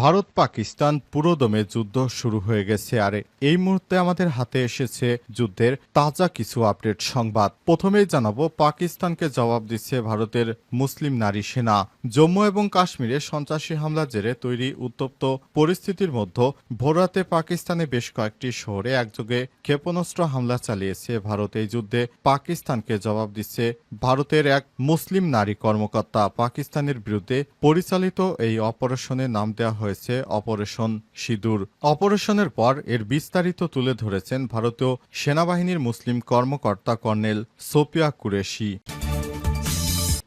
ভারত পাকিস্তান পুরোদমে যুদ্ধ শুরু হয়ে গেছে আর এই মুহূর্তে আমাদের হাতে এসেছে যুদ্ধের তাজা কিছু আপডেট সংবাদ। প্রথমেই জানাবো, পাকিস্তানকে জবাব দিচ্ছে ভারতের মুসলিম নারী সেনা। জম্মু এবং কাশ্মীরে সন্ত্রাসী হামলার জেরে তৈরি উত্তপ্ত পরিস্থিতির মধ্যে ভোররাতে পাকিস্তানে বেশ কয়েকটি শহরে একযোগে ক্ষেপণাস্ত্র হামলা চালিয়েছে ভারত। এই যুদ্ধে পাকিস্তানকে জবাব দিচ্ছে ভারতের এক মুসলিম নারী কর্মকর্তা। পাকিস্তানের বিরুদ্ধে পরিচালিত এই অপারেশনের নাম দেওয়া হয়েছে অপারেশন সিঁদুর। অপারেশনের পর এর বিস্তারিত তুলে ধরেছেন ভারতীয় সেনাবাহিনীর মুসলিম কর্মকর্তা কর্নেল সোফিয়া কুরেশি।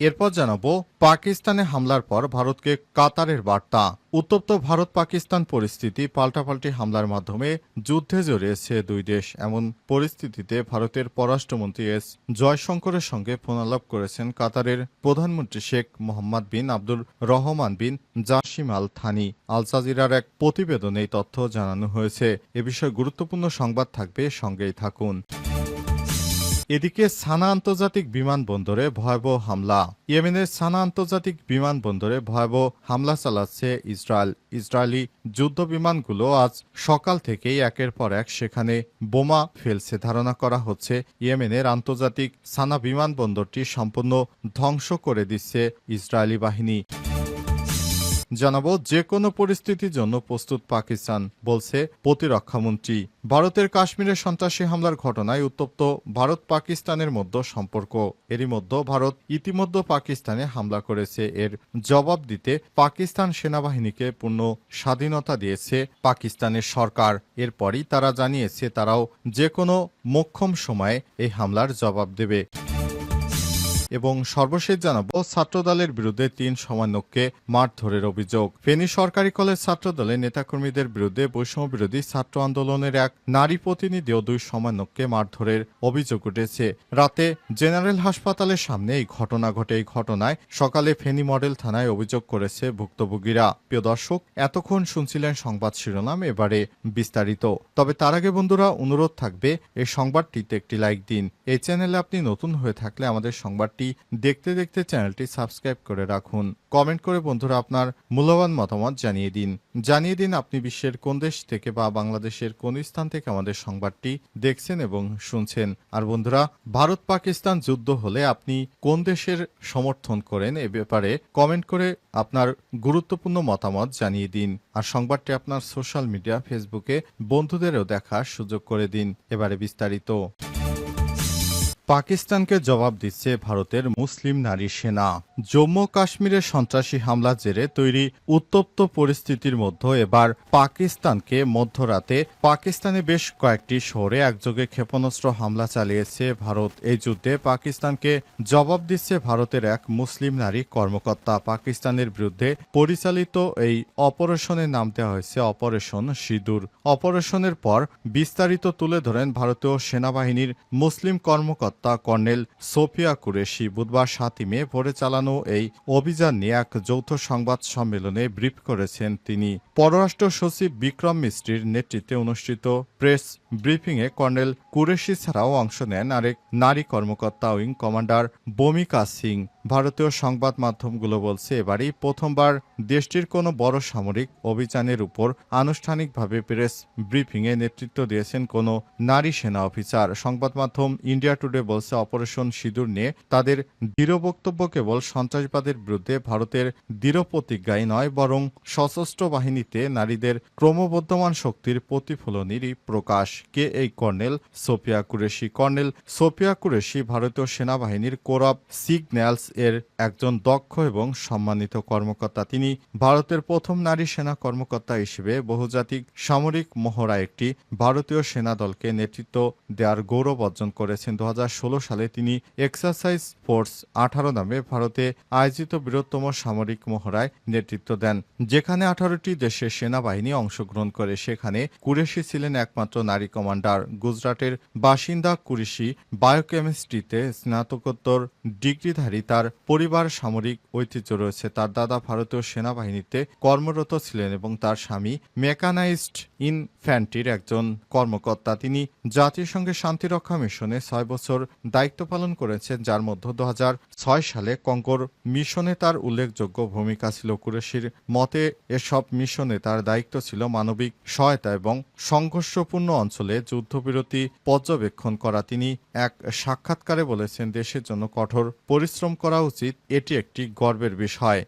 এরপর জানাবো, পাকিস্তানে হামলার পর ভারতকে কাতারের বার্তা। উত্তপ্ত ভারত পাকিস্তান পরিস্থিতি, পাল্টাপাল্টি হামলার মাধ্যমে যুদ্ধে জড়িয়েছে দুই দেশ। এমন পরিস্থিতিতে ভারতের পররাষ্ট্রমন্ত্রী এস জয়শঙ্করের সঙ্গে ফোনালাপ করেছেন কাতারের প্রধানমন্ত্রী শেখ মোহাম্মদ বিন আব্দুর রহমান বিন জাসিম আল থানি। আল জাজিরার এক প্রতিবেদনে এই তথ্য জানানো হয়েছে। এ বিষয়ে গুরুত্বপূর্ণ সংবাদ থাকবে, সঙ্গেই থাকুন। এদিকে সানা আন্তর্জাতিক বিমানবন্দরে ভয়াবহ হামলা। ইয়েমেনের সানা আন্তর্জাতিক বিমানবন্দরে ভয়াবহ হামলা চালাচ্ছে ইসরায়েল। ইসরায়েলি যুদ্ধ বিমানগুলো আজ সকাল থেকেই একের পর এক সেখানে বোমা ফেলছে। ধারণা করা হচ্ছে ইয়েমেনের আন্তর্জাতিক সানা বিমানবন্দরটি সম্পূর্ণ ধ্বংস করে দিচ্ছে ইসরায়েলি বাহিনী। জানাবো, যে কোনো পরিস্থিতির জন্য প্রস্তুত পাকিস্তান, বলছে প্রতিরক্ষামন্ত্রী। ভারতের কাশ্মীরে সন্ত্রাসী হামলার ঘটনায় উত্তপ্ত ভারত পাকিস্তানের মধ্যে সম্পর্ক। এরই মধ্যে ভারত ইতিমধ্যে পাকিস্তানে হামলা করেছে। এর জবাব দিতে পাকিস্তান সেনাবাহিনীকে পূর্ণ স্বাধীনতা দিয়েছে পাকিস্তানের সরকার। এরপরই তারা জানিয়েছে তারাও যে কোনো মোক্ষম সময়ে এই হামলার জবাব দেবে। এবং সর্বশেষ জানাবো, ছাত্রদলের বিরুদ্ধে 3 সমন্বয়ককে মারধরের অভিযোগ। ফেনী সরকারি কলেজ ছাত্রদলের নেতাকর্মীদের বিরুদ্ধে বৈষম্য বিরোধী ছাত্র আন্দোলনের এক নারী প্রতিনিধি ও 2 সমন্বয়ককে মারধরের অভিযোগ উঠেছে। রাতে জেনারেল হাসপাতালের সামনে এই ঘটনা ঘটে। এই ঘটনায় সকালে ফেনী মডেল থানায় অভিযোগ করেছে ভুক্তভোগীরা। প্রিয় দর্শক, এতক্ষণ শুনছিলেন সংবাদ শিরোনাম, এবারে বিস্তারিত। তবে তার আগে বন্ধুরা, অনুরোধ থাকবে এই সংবাদটিতে একটি লাইক দিন। এই চ্যানেলে আপনি নতুন হয়ে থাকলে আমাদের সংবাদটি দেখতে দেখতে চ্যানেলটি সাবস্ক্রাইব করে রাখুন। কমেন্ট করে বন্ধুরা আপনার মূল্যবান মতামত জানিয়ে দিন আপনি বিশ্বের কোন দেশ থেকে বা বাংলাদেশের কোন স্থান থেকে আমাদের সংবাদটি দেখছেন এবং শুনছেন। আর বন্ধুরা, ভারত পাকিস্তান যুদ্ধ হলে আপনি কোন দেশের সমর্থন করেন এ ব্যাপারে কমেন্ট করে আপনার গুরুত্বপূর্ণ মতামত জানিয়ে দিন। আর সংবাদটি আপনার সোশ্যাল মিডিয়া ফেসবুকে বন্ধুদেরও দেখার সুযোগ করে দিন। এবারে বিস্তারিত। পাকিস্তানকে জবাব দিচ্ছে ভারতের মুসলিম নারী সেনা। জম্মু কাশ্মীরের সন্ত্রাসী হামলার জেরে তৈরি উত্তপ্ত পরিস্থিতির মধ্যে এবার পাকিস্তানকে মধ্যরাতে পাকিস্তানে বেশ কয়েকটি শহরে একযোগে ক্ষেপণাস্ত্র হামলা চালিয়েছে ভারত। এই যুদ্ধে পাকিস্তানকে জবাব দিচ্ছে ভারতের এক মুসলিম নারী কর্মকর্তা। পাকিস্তানের বিরুদ্ধে পরিচালিত এই অপারেশনের নাম দেওয়া হয়েছে অপারেশন সিঁদুর। অপারেশনের পর বিস্তারিত তুলে ধরেন ভারতীয় সেনাবাহিনীর মুসলিম কর্মকর্তা কর্নেল সোফিয়া কুরেশি। বুধবার 7 মে ভোরে চালানো এই অভিযান নিয়ে এক যৌথ সংবাদ সম্মেলনে ব্রিফ করেছেন তিনি। পররাষ্ট্র সচিব বিক্রম মিস্ত্রির নেতৃত্বে অনুষ্ঠিত প্রেস ব্রিফিংয়ে কর্নেল কুরেশি ছাড়াও অংশ নেন আরেক নারী কর্মকর্তা উইং কমান্ডার বমিকা সিং। ভারতীয় সংবাদ মাধ্যমগুলো বলছে এবারই প্রথমবার দেশটির কোনো বড় সামরিক অভিযানের উপর আনুষ্ঠানিকভাবে প্রেস ব্রিফিংয়ে নেতৃত্ব দিয়েছেন কোনো নারী সেনা অফিসার। সংবাদ মাধ্যম ইন্ডিয়া টুডে বলছে অপারেশন সিঁদুর নিয়ে তাদের দৃঢ় বক্তব্য কেবল সন্ত্রাসবাদের বিরুদ্ধে ভারতের দৃঢ় প্রতিজ্ঞাই নয়, বরং সশস্ত্র বাহিনীতে নারীদের ক্রমবর্ধমান শক্তির প্রতিফলনেরই প্রকাশ। কে এই কর্নেল সোফিয়া কুরেশি? কর্নেল সোফিয়া কুরেশি ভারতীয় সেনাবাহিনীর কোর অফ সিগন্যালস এর একজন দক্ষ এবং সম্মানিত কর্মকর্তা। তিনি ভারতের প্রথম নারী সেনা কর্মকর্তা হিসেবে বহুজাতিক সামরিক মহড়ায় একটি ভারতীয় সেনা দলকে নেতৃত্ব দেওয়ার গৌরব অর্জন করেছেন। 2016 সালে তিনি এক্সারসাইজ ফোর্স 18 নামে ভারতে আয়োজিত বৃহত্তম সামরিক মহড়ায় নেতৃত্ব দেন, যেখানে 18টি দেশের সেনাবাহিনী অংশগ্রহণ করে। সেখানে কুরেশি ছিলেন একমাত্র নারী কমান্ডার। গুজরাটের বাসিন্দা কুরেশি বায়োকেমিস্ট্রিতে স্নাতকোত্তর ডিগ্রিধারী। তার তার পরিবার সামরিক ঐতিহ্য রয়েছে। তার দাদা ভারতীয় সেনাবাহিনীতে কর্মরত ছিলেন এবং তার স্বামী মেকানাইজড ইনফ্যান্ট্রির একজন কর্মকর্তা। তিনি জাতিসংঘের শান্তিরক্ষা মিশনে 6 বছর দায়িত্ব পালন করেছেন, যার মধ্যে 2006 সালে কঙ্গোর মিশনে তার উল্লেখযোগ্য ভূমিকা ছিল। কুরেশির মতে এসব মিশনে তার দায়িত্ব ছিল মানবিক সহায়তা এবং সংঘর্ষপূর্ণ অঞ্চলে যুদ্ধবিরতি পর্যবেক্ষণ করা। তিনি এক সাক্ষাৎকারে বলেছেন, দেশের জন্য কঠোর পরিশ্রম করা উচিত, এটি একটি গর্বের বিষয়।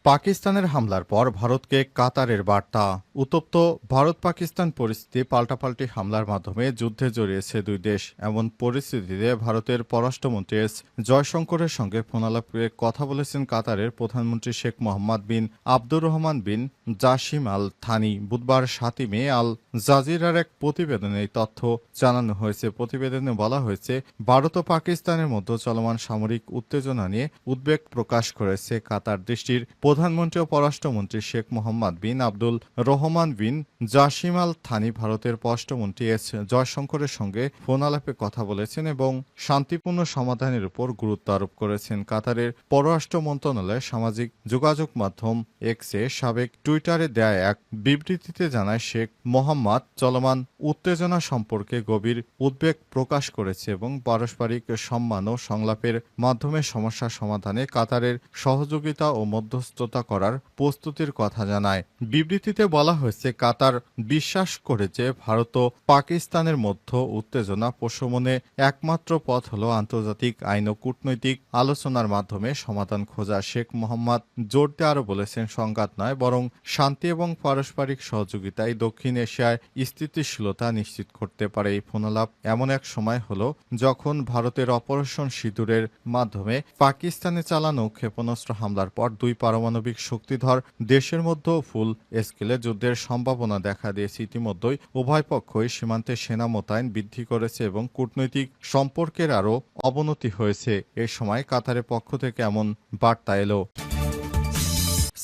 পাকিস্তানের হামলার পর ভারতকে কাতারের বার্তা। উত্তপ্ত ভারত পাকিস্তান পরিস্থিতি পাল্টাপাল্টি হামলার মাধ্যমে যুদ্ধে জড়িয়েছে দুই দেশ। এমন পরিস্থিতিতে ভারতের পররাষ্ট্রমন্ত্রী এস জয়শঙ্করের সঙ্গে ফোনালাপে কথা বলেছেন কাতারের প্রধানমন্ত্রী শেখ মোহাম্মদ বিন আব্দুর রহমান বিন জাসিম আল থানি। বুধবার 7 মে আল জাজিরার এক প্রতিবেদনে এই তথ্য জানানো হয়েছে। প্রতিবেদনে বলা হয়েছে, ভারত ও পাকিস্তানের মধ্যে চলমান সামরিক উত্তেজনা নিয়ে উদ্বেগ প্রকাশ করেছে কাতার দেশটির প্রধানমন্ত্রী ও পররাষ্ট্রমন্ত্রী শেখ মোহাম্মদ বিন আব্দুল রহমান বিন জাসিম আল থানি ভারতের পররাষ্ট্রমন্ত্রী এস জয়শঙ্করের সঙ্গে ফোনালাপে কথা বলেছেন এবং শান্তিপূর্ণ সমাধানের উপর গুরুত্ব আরোপ করেছেন। কাতারের পররাষ্ট্র মন্ত্রণালয় সামাজিক যোগাযোগ মাধ্যম এক্সে সাবেক টুইটারে দেয়া এক বিবৃতিতে জানায়, শেখ মোহাম্মদ চলমান উত্তেজনা সম্পর্কে গভীর উদ্বেগ প্রকাশ করেছে এবং পারস্পরিক সম্মান ও সংলাপের মাধ্যমে সমস্যা সমাধানে কাতারের সহযোগিতা ও মধ্যস্থতা করার প্রস্তুতির কথা জানায়। বিবৃতিতে বলা হয়েছে, কাতার বিশ্বাস করে যে ভারত ও পাকিস্তানের মধ্যে উত্তেজনা প্রশমনে একমাত্র পথ হল আন্তর্জাতিক আইন ও কূটনৈতিক আলোচনার মাধ্যমে সমাধান খোঁজা। শেখ মোহাম্মদ জোর দিয়ে আরও বলেছেন, সংঘাত নয় বরং শান্তি এবং পারস্পরিক সহযোগিতায় দক্ষিণ এশিয়ায় স্থিতিশীলতা নিশ্চিত করতে পারে। এই ফোনালাপ এমন এক সময় হলো যখন ভারতের অপারেশন সিঁদুরের মাধ্যমে পাকিস্তানে চালানো ক্ষেপণাস্ত্র হামলার পর দুই পারমাণবিক শক্তিধর দেশের মধ্যে ফুল স্কেলে যুদ্ধের সম্ভাবনা দেখা দিয়েছে। ইতিমধ্যেই উভয় পক্ষই সীমান্তে সেনা মোতায়েন বৃদ্ধি করেছে এবং কূটনৈতিক সম্পর্কের আরও অবনতি হয়েছে। এ সময় কাতারের পক্ষ থেকে এমন বার্তা এলো।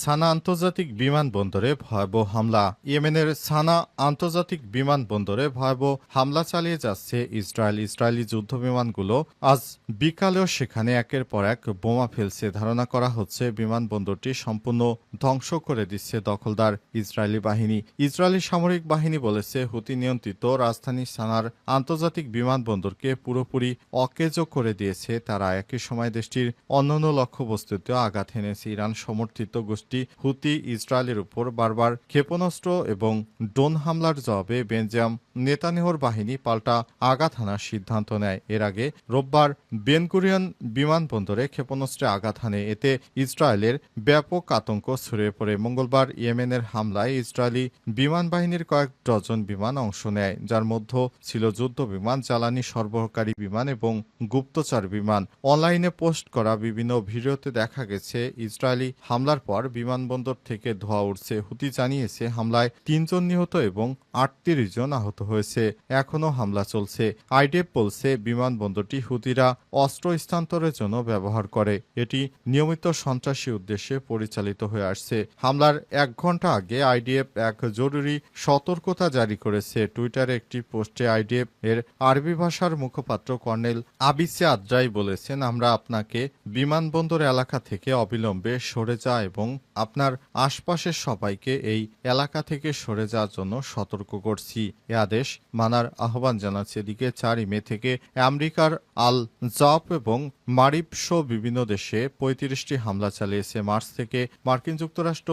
সানা আন্তর্জাতিক বিমানবন্দরে ভয়াবহ হামলা। ইয়েমেনের সানা আন্তর্জাতিক বিমানবন্দরে ভয়াবহ হামলা চালিয়ে যাচ্ছে ইসরায়েল। ইসরায়েলি যুদ্ধ বিমানগুলো আজ বিকালেও সেখানে একের পর এক বোমা ফেলছে। ধারণা করা হচ্ছে বিমানবন্দরটি সম্পূর্ণ ধ্বংস করে দিচ্ছে দখলদার ইসরায়েলি বাহিনী। ইসরায়েলি সামরিক বাহিনী বলেছে, হুতি নিয়ন্ত্রিত রাজধানী সানার আন্তর্জাতিক বিমানবন্দরকে পুরোপুরি অকেজো করে দিয়েছে তারা। একই সময় দেশটির অন্যান্য লক্ষ্যবস্তুতেও আঘাত হেনেছে। ইরান সমর্থিত গোষ্ঠী হুতি ইসরায়েলের উপর বারবার ক্ষেপণাস্ত্র এবং ড্রোন হামলার জবাবে বেনজাম নেতানিয়াহুর বাহিনী পাল্টা আঘাত হানার সিদ্ধান্ত নেয়। এর আগে রোববার বেনগুরিয়ন বিমানবন্দরে ক্ষেপণাস্ত্রে আঘাত হানে। এতে ইসরায়েলের ব্যাপক আতঙ্ক ছড়িয়ে পড়ে। মঙ্গলবার ইয়েমেনের হামলায় ইসরায়েলি বিমান বাহিনীর কয়েক ডজন বিমান অংশ নেয়, যার মধ্যে ছিল যুদ্ধ বিমান, জ্বালানি সরবরাহকারী বিমান এবং গুপ্তচর বিমান। অনলাইনে পোস্ট করা বিভিন্ন ভিডিওতে দেখা গেছে ইসরায়েলি হামলার পর বিমানবন্দর থেকে ধোঁয়া উঠছে। হুতি জানিয়েছে, হামলায় 3 জন নিহত এবং 38 জন আহত হয়েছে। এখনও হামলা চলছে। আইডিএফ বলছে, বিমানবন্দরটি হুতিরা অস্ত্র স্থানান্তরের জন্য ব্যবহার করে। এটি নিয়মিত সন্ত্রাসী উদ্দেশ্যে পরিচালিত হয়ে আসছে। হামলার 1 ঘন্টা আগে আইডিএফ এক জরুরি সতর্কতা জারি করেছে। টুইটারে একটি পোস্টে আইডিএফ এর আরবি ভাষার মুখপাত্র কর্নেল আবিসে আদ্রাই বলেছেন, আমরা আপনাকে বিমানবন্দর এলাকা থেকে অবিলম্বে সরে যা এবং আপনার আশপাশের সবাইকে এই এলাকা থেকে সরে যাওয়ার জন্য সতর্ক করছি। এ আদেশ মানার আহ্বান জানাচ্ছে। এদিকে 4 মে থেকে আমেরিকার আল জাওয়াব এবং মারিব সহ বিভিন্ন দেশে 35টি হামলা চালিয়েছে। মার্চ থেকে মার্কিন যুক্তরাষ্ট্র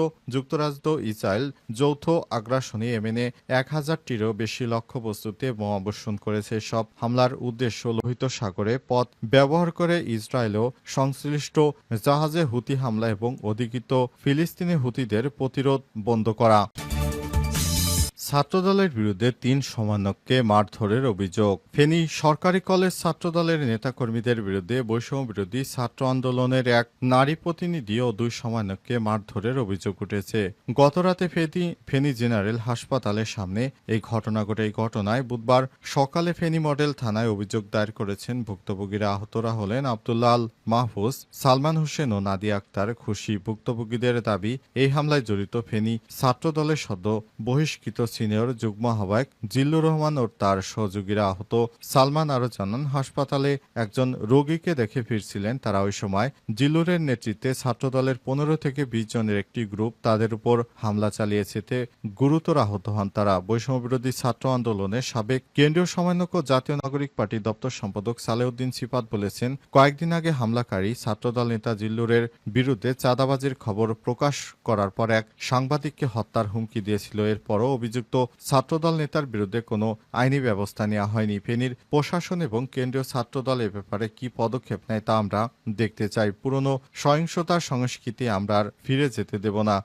ইসরায়েল যৌথ আগ্রাসনে ইয়েমেনে 1000টিরও বেশি লক্ষ্যবস্তুতে বোমাবর্ষণ করেছে। সব হামলার উদ্দেশ্য লোহিত সাগরে পথ ব্যবহার করে ইসরায়েল ও সংশ্লিষ্ট জাহাজে হুতি হামলা এবং অধিকৃত ফিলিস্তিনি হুতিদের প্রতিরোধ বন্ধ করা। ছাত্রদলের বিরুদ্ধে 3 সমন্বয়ককে মারধরের অভিযোগ। ফেনী সরকারি কলেজ ছাত্রদলের নেতাকর্মীদের বিরুদ্ধে বৈষম্য বিরোধী ছাত্র আন্দোলনের এক নারী প্রতিনিধি ও 2 সমন্বয়ককে মারধরের অভিযোগ উঠেছে। গতরাতে ফেনী জেনারেল হাসপাতালের সামনে এই ঘটনা ঘটে। এই ঘটনায় বুধবার সকালে ফেনী মডেল থানায় অভিযোগ দায়ের করেছেন ভুক্তভোগীরা। আহতরা হলেন আব্দুল্লাহ আল মাহফুজ, সালমান হোসেন ও নাদিয়া আক্তার খুশি। ভুক্তভোগীদের দাবি, এই হামলায় জড়িত ফেনী ছাত্রদলের সদ্য বহিষ্কৃত সিনিয়র যুগ্ম আহ্বায়ক জিল্লুর রহমান ও তার সহযোগীরা আহত সালমান আরও জানান, হাসপাতালে একজন রোগীকে দেখে ফিরছিলেন তারা। ওই সময় জিল্লুরের নেতৃত্বে ছাত্রদলের 15 থেকে 20 জনের একটি গ্রুপ তাদের উপর হামলা চালিয়েছে। এতে গুরুতর আহত হন তারা। বৈষম্যবিরোধী ছাত্র আন্দোলনের সাবেক কেন্দ্রীয় সমন্বয়ক ও জাতীয় নাগরিক পার্টি দপ্তর সম্পাদক সালেউদ্দিন সিফাত বলেছেন, কয়েকদিন আগে হামলাকারী ছাত্রদল নেতা জিল্লুরের বিরুদ্ধে চাঁদাবাজির খবর প্রকাশ করার পর এক সাংবাদিককে হত্যার হুমকি দিয়েছিল। এরপরও অভিযুক্ত ছাত্রদল নেতার বিরুদ্ধে কোনো আইনি ব্যবস্থা নেওয়া হয়নি। ফেনীর প্রশাসন এবং কেন্দ্রীয় ছাত্রদল এ ব্যাপারে কি পদক্ষেপ নেয় তা আমরা দেখতে চাই। পুরনো সহিংসতার সংস্কৃতি আমরা আর ফিরে যেতে দেব না।